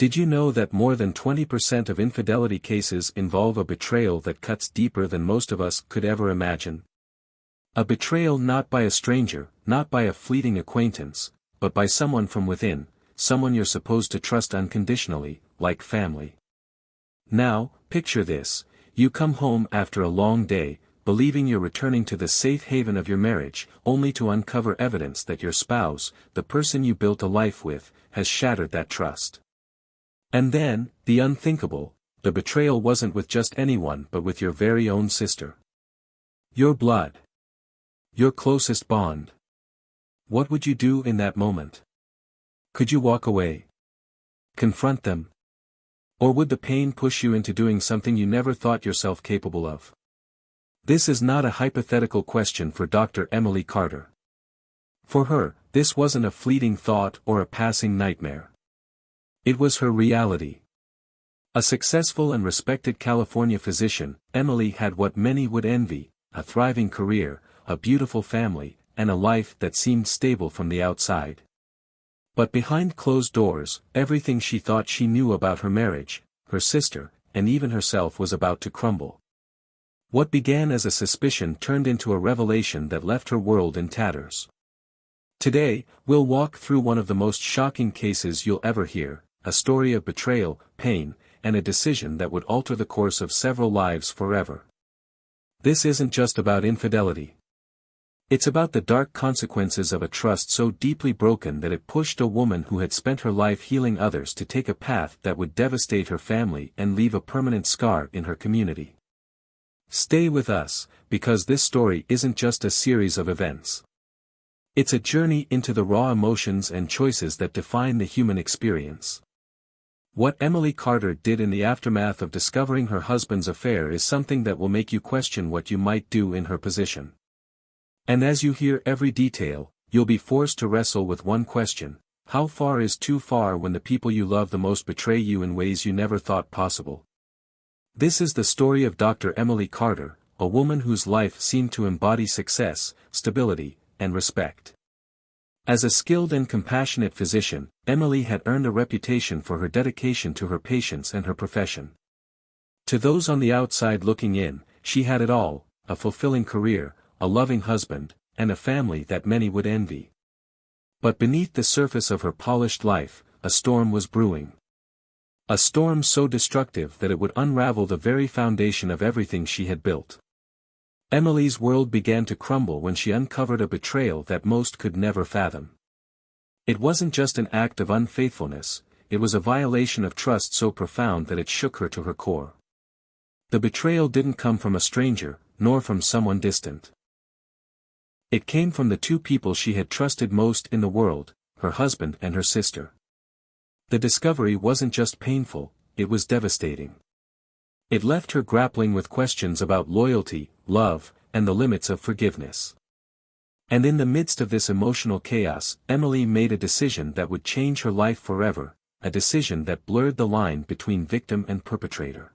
Did you know that more than 20% of infidelity cases involve a betrayal that cuts deeper than most of us could ever imagine? A betrayal not by a stranger, not by a fleeting acquaintance, but by someone from within, someone you're supposed to trust unconditionally, like family. Now, picture this: you come home after a long day, believing you're returning to the safe haven of your marriage, only to uncover evidence that your spouse, the person you built a life with, has shattered that trust. And then, the unthinkable, the betrayal wasn't with just anyone but with your very own sister. Your blood. Your closest bond. What would you do in that moment? Could you walk away? Confront them? Or would the pain push you into doing something you never thought yourself capable of? This is not a hypothetical question for Dr. Emily Carter. For her, this wasn't a fleeting thought or a passing nightmare. It was her reality. A successful and respected California physician, Emily had what many would envy: a thriving career, a beautiful family, and a life that seemed stable from the outside. But behind closed doors, everything she thought she knew about her marriage, her sister, and even herself was about to crumble. What began as a suspicion turned into a revelation that left her world in tatters. Today, we'll walk through one of the most shocking cases you'll ever hear, a story of betrayal, pain, and a decision that would alter the course of several lives forever. This isn't just about infidelity. It's about the dark consequences of a trust so deeply broken that it pushed a woman who had spent her life healing others to take a path that would devastate her family and leave a permanent scar in her community. Stay with us, because this story isn't just a series of events. It's a journey into the raw emotions and choices that define the human experience. What Emily Carter did in the aftermath of discovering her husband's affair is something that will make you question what you might do in her position. And as you hear every detail, you'll be forced to wrestle with one question: how far is too far when the people you love the most betray you in ways you never thought possible? This is the story of Dr. Emily Carter, a woman whose life seemed to embody success, stability, and respect. As a skilled and compassionate physician, Emily had earned a reputation for her dedication to her patients and her profession. To those on the outside looking in, she had it all: a fulfilling career, a loving husband, and a family that many would envy. But beneath the surface of her polished life, a storm was brewing. A storm so destructive that it would unravel the very foundation of everything she had built. Emily's world began to crumble when she uncovered a betrayal that most could never fathom. It wasn't just an act of unfaithfulness, it was a violation of trust so profound that it shook her to her core. The betrayal didn't come from a stranger, nor from someone distant. It came from the two people she had trusted most in the world, her husband and her sister. The discovery wasn't just painful, it was devastating. It left her grappling with questions about loyalty, love, and the limits of forgiveness. And in the midst of this emotional chaos, Emily made a decision that would change her life forever, a decision that blurred the line between victim and perpetrator.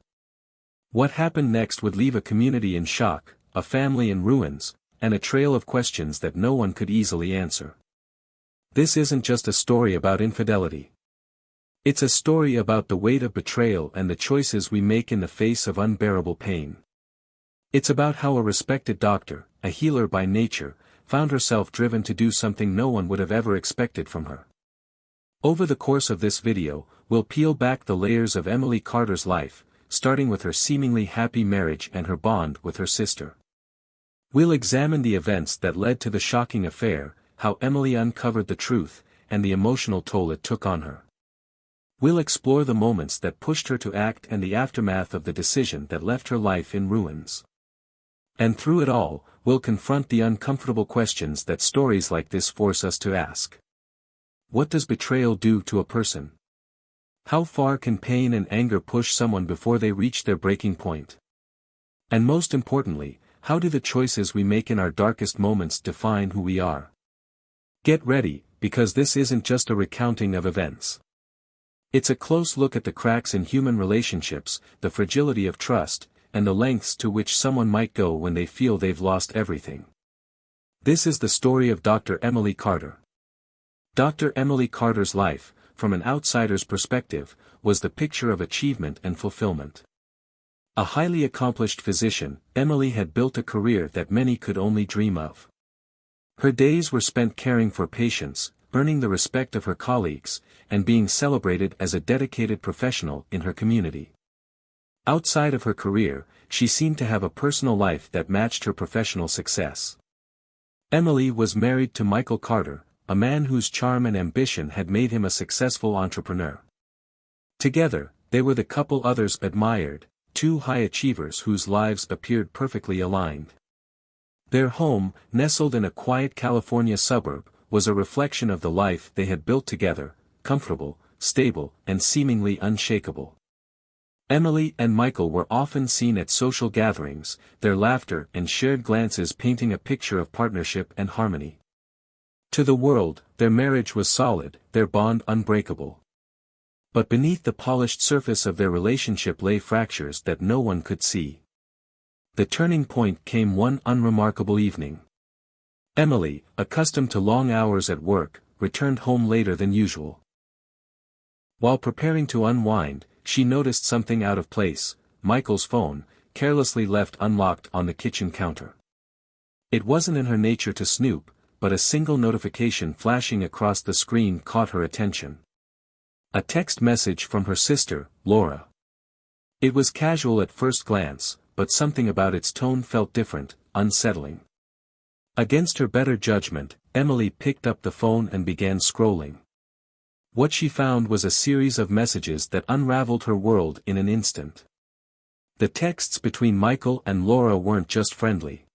What happened next would leave a community in shock, a family in ruins, and a trail of questions that no one could easily answer. This isn't just a story about infidelity. It's a story about the weight of betrayal and the choices we make in the face of unbearable pain. It's about how a respected doctor, a healer by nature, found herself driven to do something no one would have ever expected from her. Over the course of this video, we'll peel back the layers of Emily Carter's life, starting with her seemingly happy marriage and her bond with her sister. We'll examine the events that led to the shocking affair, how Emily uncovered the truth, and the emotional toll it took on her. We'll explore the moments that pushed her to act and the aftermath of the decision that left her life in ruins. And through it all, we'll confront the uncomfortable questions that stories like this force us to ask. What does betrayal do to a person? How far can pain and anger push someone before they reach their breaking point? And most importantly, how do the choices we make in our darkest moments define who we are? Get ready, because this isn't just a recounting of events. It's a close look at the cracks in human relationships, the fragility of trust, and the lengths to which someone might go when they feel they've lost everything. This is the story of Dr. Emily Carter. Dr. Emily Carter's life, from an outsider's perspective, was the picture of achievement and fulfillment. A highly accomplished physician, Emily had built a career that many could only dream of. Her days were spent caring for patients, earning the respect of her colleagues, and being celebrated as a dedicated professional in her community. Outside of her career, she seemed to have a personal life that matched her professional success. Emily was married to Michael Carter, a man whose charm and ambition had made him a successful entrepreneur. Together, they were the couple others admired, two high achievers whose lives appeared perfectly aligned. Their home, nestled in a quiet California suburb, was a reflection of the life they had built together, comfortable, stable, and seemingly unshakable. Emily and Michael were often seen at social gatherings, their laughter and shared glances painting a picture of partnership and harmony. To the world, their marriage was solid, their bond unbreakable. But beneath the polished surface of their relationship lay fractures that no one could see. The turning point came one unremarkable evening. Emily, accustomed to long hours at work, returned home later than usual. While preparing to unwind, she noticed something out of place: Michael's phone, carelessly left unlocked on the kitchen counter. It wasn't in her nature to snoop, but a single notification flashing across the screen caught her attention. A text message from her sister, Laura. It was casual at first glance, but something about its tone felt different, unsettling. Against her better judgment, Emily picked up the phone and began scrolling. What she found was a series of messages that unraveled her world in an instant. The texts between Michael and Laura weren't just friendly.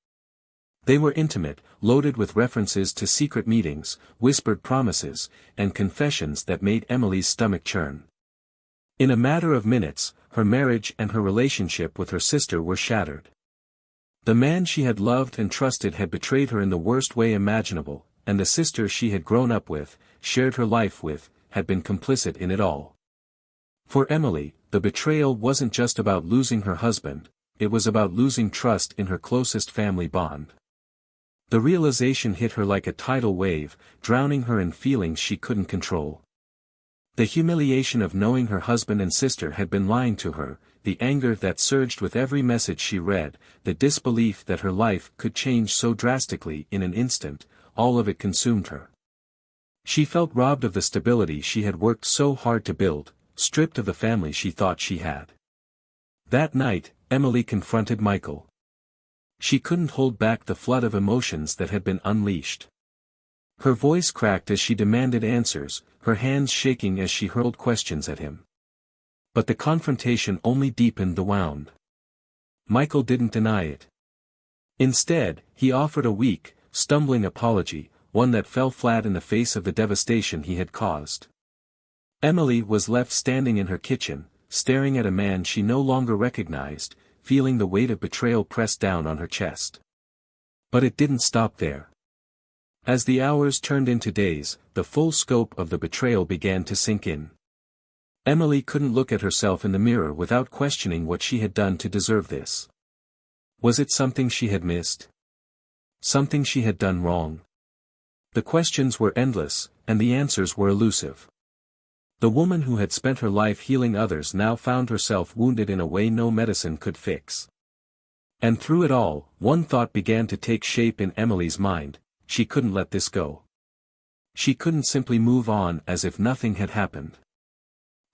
They were intimate, loaded with references to secret meetings, whispered promises, and confessions that made Emily's stomach churn. In a matter of minutes, her marriage and her relationship with her sister were shattered. The man she had loved and trusted had betrayed her in the worst way imaginable, and the sister she had grown up with, shared her life with, had been complicit in it all. For Emily, the betrayal wasn't just about losing her husband, it was about losing trust in her closest family bond. The realization hit her like a tidal wave, drowning her in feelings she couldn't control. The humiliation of knowing her husband and sister had been lying to her, the anger that surged with every message she read, the disbelief that her life could change so drastically in an instant, all of it consumed her. She felt robbed of the stability she had worked so hard to build, stripped of the family she thought she had. That night, Emily confronted Michael. She couldn't hold back the flood of emotions that had been unleashed. Her voice cracked as she demanded answers, her hands shaking as she hurled questions at him. But the confrontation only deepened the wound. Michael didn't deny it. Instead, he offered a weak, stumbling apology, one that fell flat in the face of the devastation he had caused. Emily was left standing in her kitchen, staring at a man she no longer recognized, feeling the weight of betrayal press down on her chest. But it didn't stop there. As the hours turned into days, the full scope of the betrayal began to sink in. Emily couldn't look at herself in the mirror without questioning what she had done to deserve this. Was it something she had missed? Something she had done wrong? The questions were endless, and the answers were elusive. The woman who had spent her life healing others now found herself wounded in a way no medicine could fix. And through it all, one thought began to take shape in Emily's mind: she couldn't let this go. She couldn't simply move on as if nothing had happened.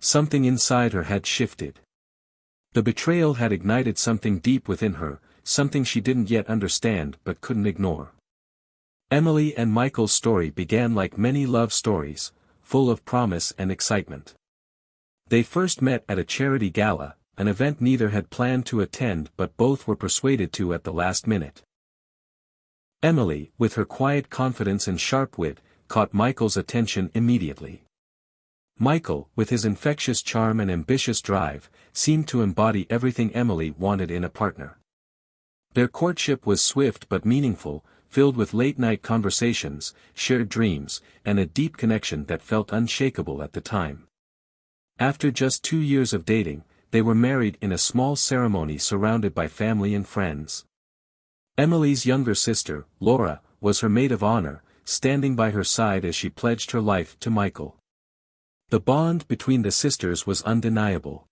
Something inside her had shifted. The betrayal had ignited something deep within her, something she didn't yet understand but couldn't ignore. Emily and Michael's story began like many love stories, full of promise and excitement. They first met at a charity gala, an event neither had planned to attend but both were persuaded to at the last minute. Emily, with her quiet confidence and sharp wit, caught Michael's attention immediately. Michael, with his infectious charm and ambitious drive, seemed to embody everything Emily wanted in a partner. Their courtship was swift but meaningful, filled with late-night conversations, shared dreams, and a deep connection that felt unshakable at the time. After just 2 years of dating, they were married in a small ceremony surrounded by family and friends. Emily's younger sister, Laura, was her maid of honor, standing by her side as she pledged her life to Michael. The bond between the sisters was undeniable.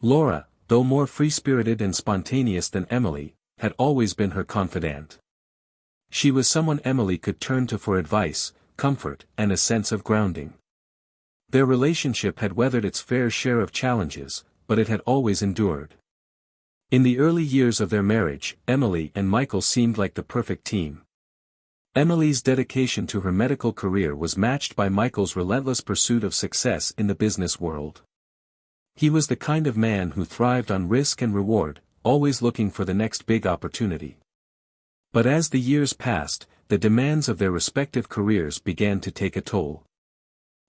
Laura, though more free-spirited and spontaneous than Emily, had always been her confidant. She was someone Emily could turn to for advice, comfort, and a sense of grounding. Their relationship had weathered its fair share of challenges, but it had always endured. In the early years of their marriage, Emily and Michael seemed like the perfect team. Emily's dedication to her medical career was matched by Michael's relentless pursuit of success in the business world. He was the kind of man who thrived on risk and reward, always looking for the next big opportunity. But as the years passed, the demands of their respective careers began to take a toll.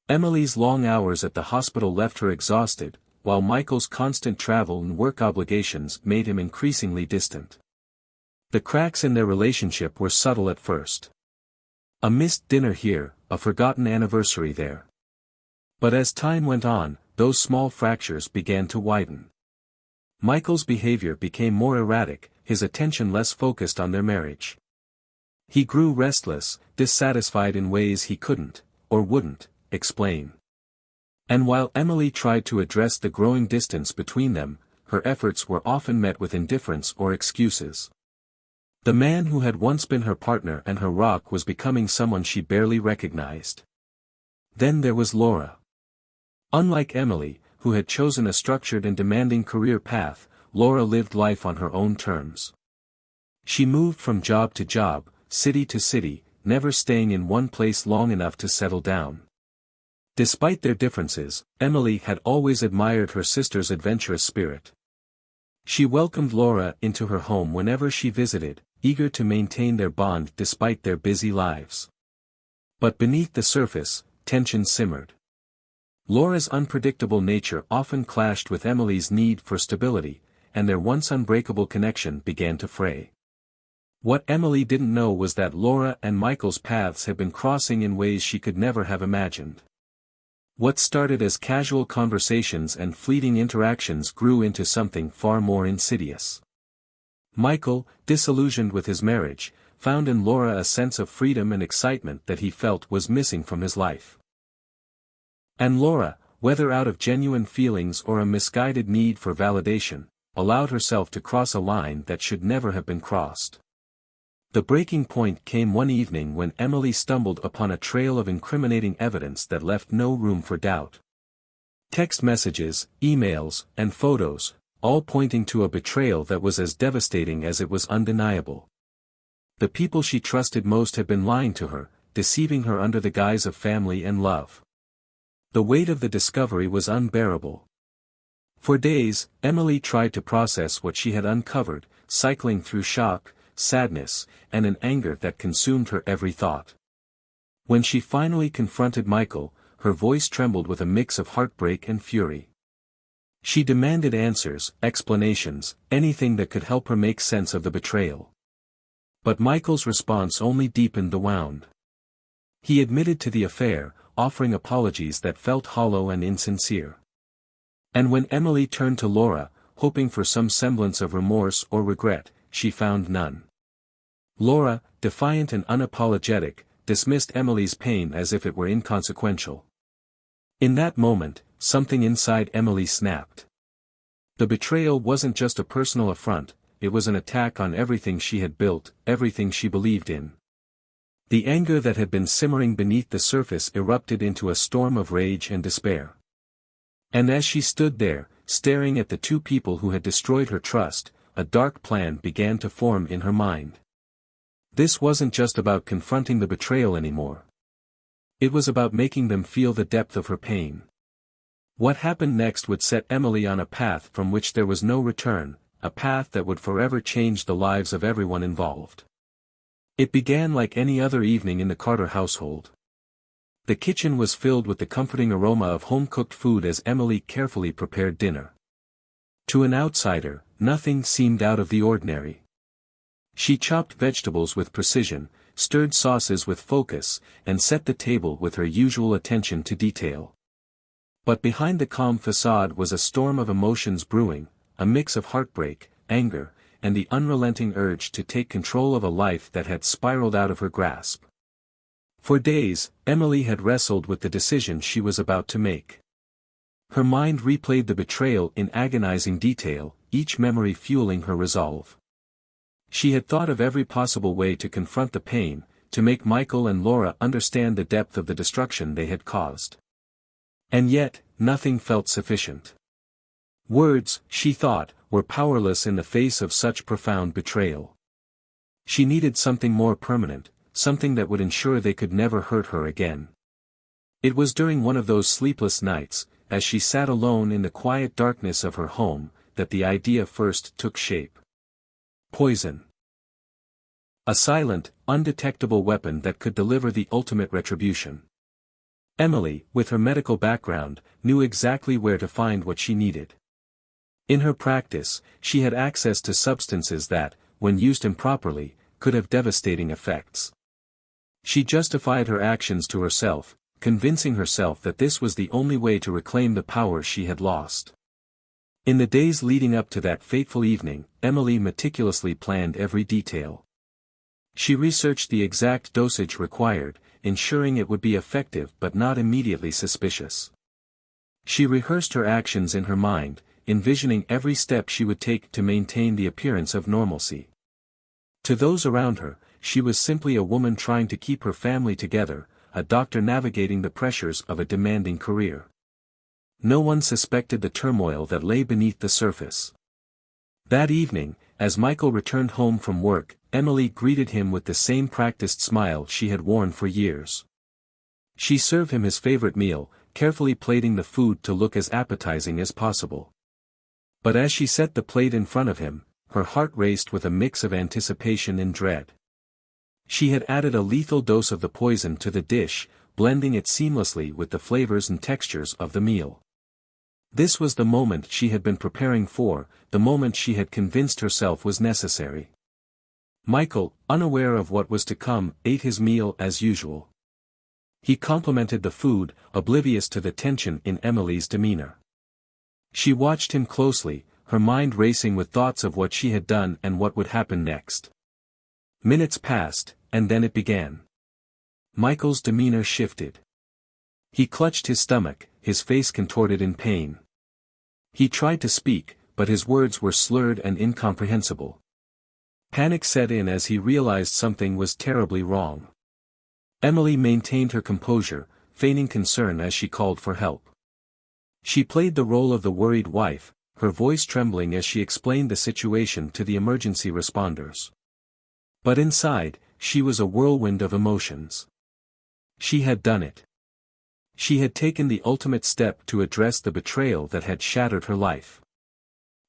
Emily's long hours at the hospital left her exhausted, while Michael's constant travel and work obligations made him increasingly distant. The cracks in their relationship were subtle at first. A missed dinner here, a forgotten anniversary there. But as time went on, those small fractures began to widen. Michael's behavior became more erratic, his attention less focused on their marriage. He grew restless, dissatisfied in ways he couldn't, or wouldn't, explain. And while Emily tried to address the growing distance between them, her efforts were often met with indifference or excuses. The man who had once been her partner and her rock was becoming someone she barely recognized. Then there was Laura. Unlike Emily, who had chosen a structured and demanding career path, Laura lived life on her own terms. She moved from job to job, city to city, never staying in one place long enough to settle down. Despite their differences, Emily had always admired her sister's adventurous spirit. She welcomed Laura into her home whenever she visited, eager to maintain their bond despite their busy lives. But beneath the surface, tension simmered. Laura's unpredictable nature often clashed with Emily's need for stability, and their once unbreakable connection began to fray. What Emily didn't know was that Laura and Michael's paths had been crossing in ways she could never have imagined. What started as casual conversations and fleeting interactions grew into something far more insidious. Michael, disillusioned with his marriage, found in Laura a sense of freedom and excitement that he felt was missing from his life. And Laura, whether out of genuine feelings or a misguided need for validation, allowed herself to cross a line that should never have been crossed. The breaking point came one evening when Emily stumbled upon a trail of incriminating evidence that left no room for doubt. Text messages, emails, and photos, all pointing to a betrayal that was as devastating as it was undeniable. The people she trusted most had been lying to her, deceiving her under the guise of family and love. The weight of the discovery was unbearable. For days, Emily tried to process what she had uncovered, cycling through shock, sadness, and an anger that consumed her every thought. When she finally confronted Michael, her voice trembled with a mix of heartbreak and fury. She demanded answers, explanations, anything that could help her make sense of the betrayal. But Michael's response only deepened the wound. He admitted to the affair, offering apologies that felt hollow and insincere. And when Emily turned to Laura, hoping for some semblance of remorse or regret, she found none. Laura, defiant and unapologetic, dismissed Emily's pain as if it were inconsequential. In that moment, something inside Emily snapped. The betrayal wasn't just a personal affront, it was an attack on everything she had built, everything she believed in. The anger that had been simmering beneath the surface erupted into a storm of rage and despair. And as she stood there, staring at the two people who had destroyed her trust, a dark plan began to form in her mind. This wasn't just about confronting the betrayal anymore. It was about making them feel the depth of her pain. What happened next would set Emily on a path from which there was no return, a path that would forever change the lives of everyone involved. It began like any other evening in the Carter household. The kitchen was filled with the comforting aroma of home-cooked food as Emily carefully prepared dinner. To an outsider, nothing seemed out of the ordinary. She chopped vegetables with precision, stirred sauces with focus, and set the table with her usual attention to detail. But behind the calm facade was a storm of emotions brewing, a mix of heartbreak, anger, and the unrelenting urge to take control of a life that had spiraled out of her grasp. For days, Emily had wrestled with the decision she was about to make. Her mind replayed the betrayal in agonizing detail, each memory fueling her resolve. She had thought of every possible way to confront the pain, to make Michael and Laura understand the depth of the destruction they had caused. And yet, nothing felt sufficient. Words, she thought, were powerless in the face of such profound betrayal. She needed something more permanent, something that would ensure they could never hurt her again. It was during one of those sleepless nights, as she sat alone in the quiet darkness of her home, that the idea first took shape. Poison. A silent, undetectable weapon that could deliver the ultimate retribution. Emily, with her medical background, knew exactly where to find what she needed. In her practice, she had access to substances that, when used improperly, could have devastating effects. She justified her actions to herself, convincing herself that this was the only way to reclaim the power she had lost. In the days leading up to that fateful evening, Emily meticulously planned every detail. She researched the exact dosage required, ensuring it would be effective but not immediately suspicious. She rehearsed her actions in her mind, envisioning every step she would take to maintain the appearance of normalcy. To those around her, she was simply a woman trying to keep her family together, a doctor navigating the pressures of a demanding career. No one suspected the turmoil that lay beneath the surface. That evening, as Michael returned home from work, Emily greeted him with the same practiced smile she had worn for years. She served him his favorite meal, carefully plating the food to look as appetizing as possible. But as she set the plate in front of him, her heart raced with a mix of anticipation and dread. She had added a lethal dose of the poison to the dish, blending it seamlessly with the flavors and textures of the meal. This was the moment she had been preparing for, the moment she had convinced herself was necessary. Michael, unaware of what was to come, ate his meal as usual. He complimented the food, oblivious to the tension in Emily's demeanor. She watched him closely, her mind racing with thoughts of what she had done and what would happen next. Minutes passed, and then it began. Michael's demeanor shifted. He clutched his stomach, his face contorted in pain. He tried to speak, but his words were slurred and incomprehensible. Panic set in as he realized something was terribly wrong. Emily maintained her composure, feigning concern as she called for help. She played the role of the worried wife, her voice trembling as she explained the situation to the emergency responders. But inside, she was a whirlwind of emotions. She had done it. She had taken the ultimate step to address the betrayal that had shattered her life.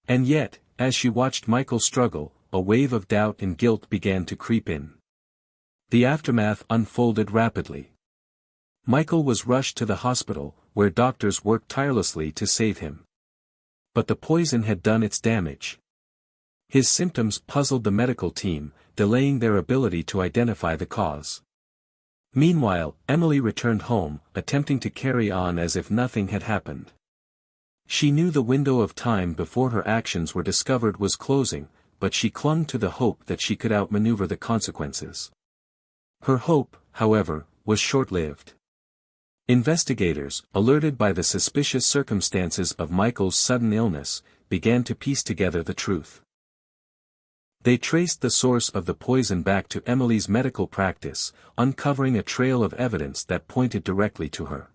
And yet, as she watched Michael struggle, a wave of doubt and guilt began to creep in. The aftermath unfolded rapidly. Michael was rushed to the hospital, where doctors worked tirelessly to save him. But the poison had done its damage. His symptoms puzzled the medical team, delaying their ability to identify the cause. Meanwhile, Emily returned home, attempting to carry on as if nothing had happened. She knew the window of time before her actions were discovered was closing, but she clung to the hope that she could outmaneuver the consequences. Her hope, however, was short-lived. Investigators, alerted by the suspicious circumstances of Michael's sudden illness, began to piece together the truth. They traced the source of the poison back to Emily's medical practice, uncovering a trail of evidence that pointed directly to her.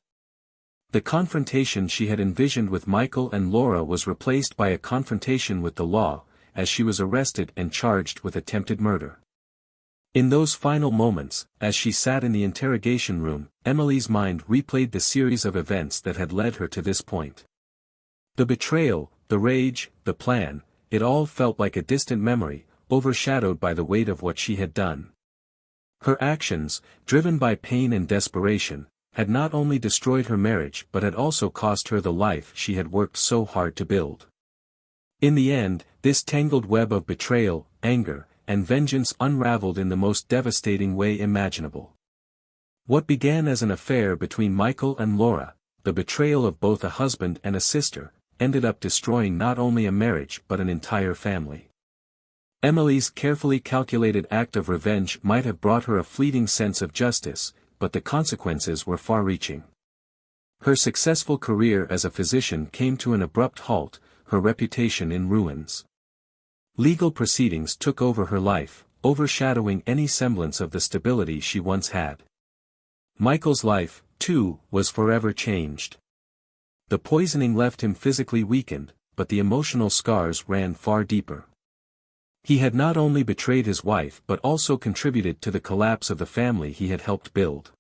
The confrontation she had envisioned with Michael and Laura was replaced by a confrontation with the law, as she was arrested and charged with attempted murder. In those final moments, as she sat in the interrogation room, Emily's mind replayed the series of events that had led her to this point. The betrayal, the rage, the plan, it all felt like a distant memory, overshadowed by the weight of what she had done. Her actions, driven by pain and desperation, had not only destroyed her marriage but had also cost her the life she had worked so hard to build. In the end, this tangled web of betrayal, anger, and vengeance unraveled in the most devastating way imaginable. What began as an affair between Michael and Laura, the betrayal of both a husband and a sister, ended up destroying not only a marriage but an entire family. Emily's carefully calculated act of revenge might have brought her a fleeting sense of justice, but the consequences were far-reaching. Her successful career as a physician came to an abrupt halt, her reputation in ruins. Legal proceedings took over her life, overshadowing any semblance of the stability she once had. Michael's life, too, was forever changed. The poisoning left him physically weakened, but the emotional scars ran far deeper. He had not only betrayed his wife but also contributed to the collapse of the family he had helped build.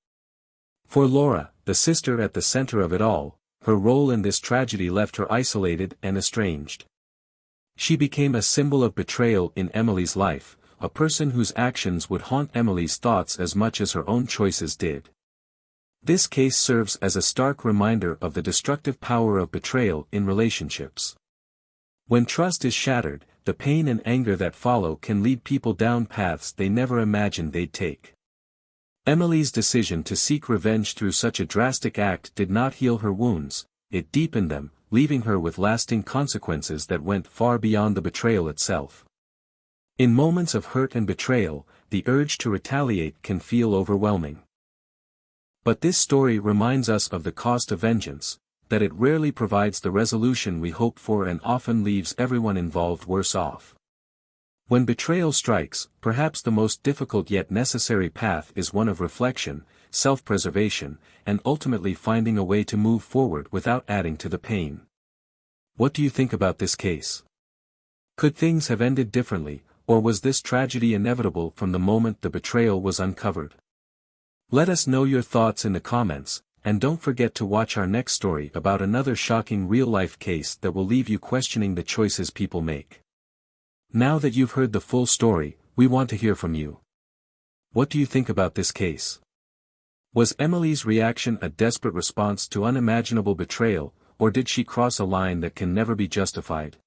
For Laura, the sister at the center of it all, her role in this tragedy left her isolated and estranged. She became a symbol of betrayal in Emily's life, a person whose actions would haunt Emily's thoughts as much as her own choices did. This case serves as a stark reminder of the destructive power of betrayal in relationships. When trust is shattered, the pain and anger that follow can lead people down paths they never imagined they'd take. Emily's decision to seek revenge through such a drastic act did not heal her wounds, it deepened them, leaving her with lasting consequences that went far beyond the betrayal itself. In moments of hurt and betrayal, the urge to retaliate can feel overwhelming. But this story reminds us of the cost of vengeance, that it rarely provides the resolution we hope for and often leaves everyone involved worse off. When betrayal strikes, perhaps the most difficult yet necessary path is one of reflection, self-preservation, and ultimately finding a way to move forward without adding to the pain. What do you think about this case? Could things have ended differently, or was this tragedy inevitable from the moment the betrayal was uncovered? Let us know your thoughts in the comments, and don't forget to watch our next story about another shocking real-life case that will leave you questioning the choices people make. Now that you've heard the full story, we want to hear from you. What do you think about this case? Was Emily's reaction a desperate response to unimaginable betrayal, or did she cross a line that can never be justified?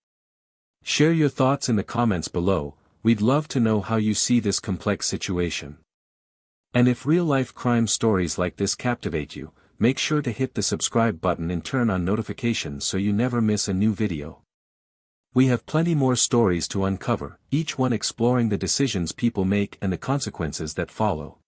Share your thoughts in the comments below, we'd love to know how you see this complex situation. And if real-life crime stories like this captivate you, make sure to hit the subscribe button and turn on notifications so you never miss a new video. We have plenty more stories to uncover, each one exploring the decisions people make and the consequences that follow.